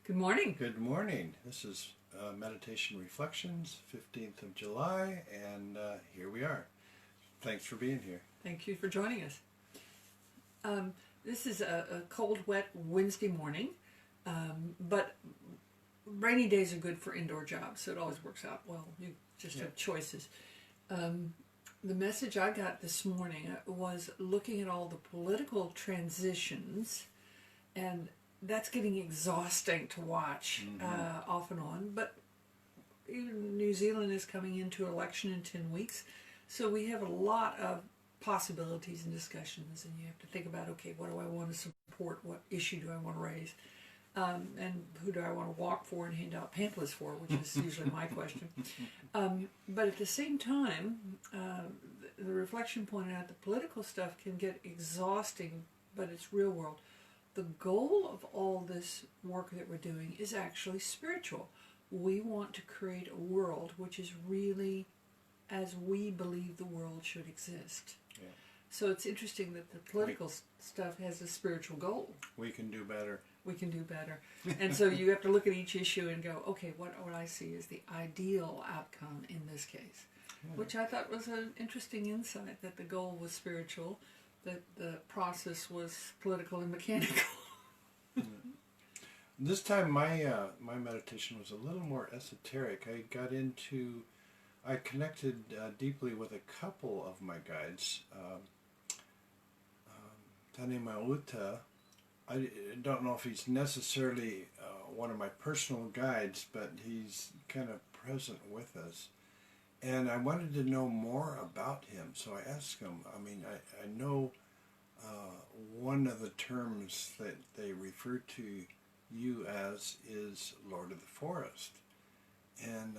Good morning. Good morning. This is Meditation Reflections, 15th of July, and here we are. Thanks for being here. Thank you for joining us. This is a cold, wet Wednesday morning, but rainy days are good for indoor jobs, so it always works out well. You just have choices. The message I got this morning was looking at all the political transitions, and that's getting exhausting to watch off and on. But even New Zealand is coming into election in 10 weeks, so we have a lot of possibilities and discussions, and you have to think about, okay, what do I want to support? What issue do I want to raise? And who do I want to walk for and hand out pamphlets for, which is usually my question. But at the same time, the reflection pointed out the political stuff can get exhausting, but it's real world. The goal of all this work that we're doing is actually spiritual. We want to create a world which is really as we believe the world should exist. Yeah. So it's interesting that the political stuff has a spiritual goal. We can do better. We can do better. And so you have to look at each issue and go, okay, what I see is the ideal outcome in this case, which I thought was an interesting insight, that the goal was spiritual, that the process was political and mechanical. This time my meditation was a little more esoteric. I connected deeply with a couple of my guides. Tane Mauta, I don't know if he's necessarily one of my personal guides, but he's kind of present with us. And I wanted to know more about him, so I asked him. I know one of the terms that they refer to you as is Lord of the Forest. And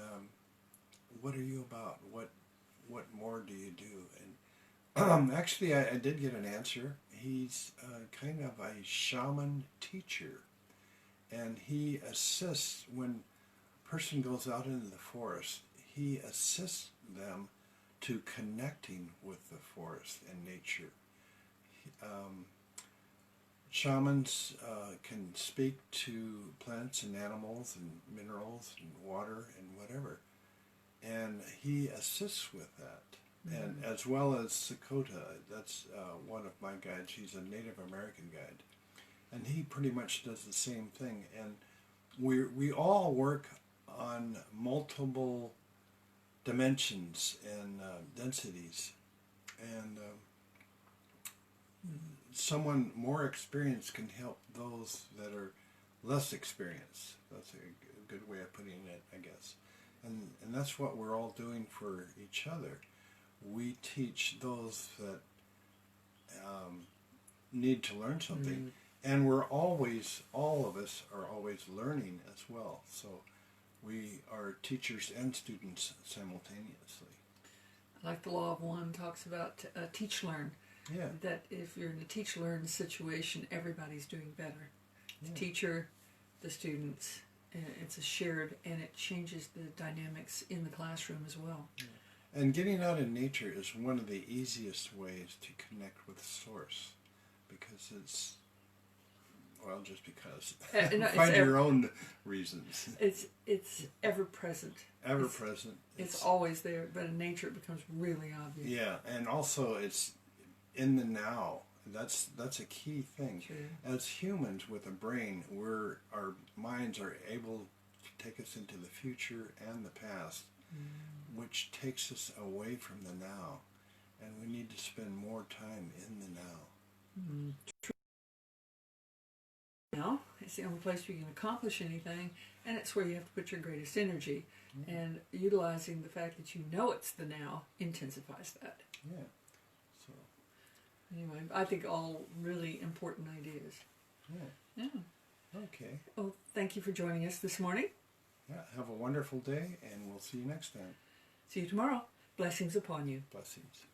what are you about? What more do you do? And actually, I did get an answer. He's kind of a shaman teacher, and he assists when a person goes out into the forest. He assists them to connecting with the forest and nature. Shamans can speak to plants and animals and minerals and water and whatever, and he assists with that. And as well as Sakota, that's one of my guides. He's a Native American guide, and he pretty much does the same thing. And we all work on multiple dimensions and densities, and someone more experienced can help those that are less experienced. That's a good way of putting it, I guess. And that's what we're all doing for each other. We teach those that need to learn something, and all of us are always learning as well. So we are teachers and students simultaneously. Like the Law of One talks about teach-learn. Yeah. That if you're in a teach-learn situation, everybody's doing better. The teacher, the students, it's a shared, and it changes the dynamics in the classroom as well. Yeah. And getting out in nature is one of the easiest ways to connect with Source, because it's, well, just because. Find your own reasons. It's ever present. Ever present. It's always there, but in nature it becomes really obvious. Yeah, and also it's in the now. That's a key thing. True. As humans with a brain, our minds are able to take us into the future and the past, which takes us away from the now, and we need to spend more time in the now. Now, it's the only place you can accomplish anything, and it's where you have to put your greatest energy. And utilizing the fact that you know it's the now intensifies that. Yeah. So. Anyway, I think all really important ideas. Yeah. Okay. Well, thank you for joining us this morning. Yeah. Have a wonderful day, and we'll see you next time. See you tomorrow. Blessings upon you. Blessings.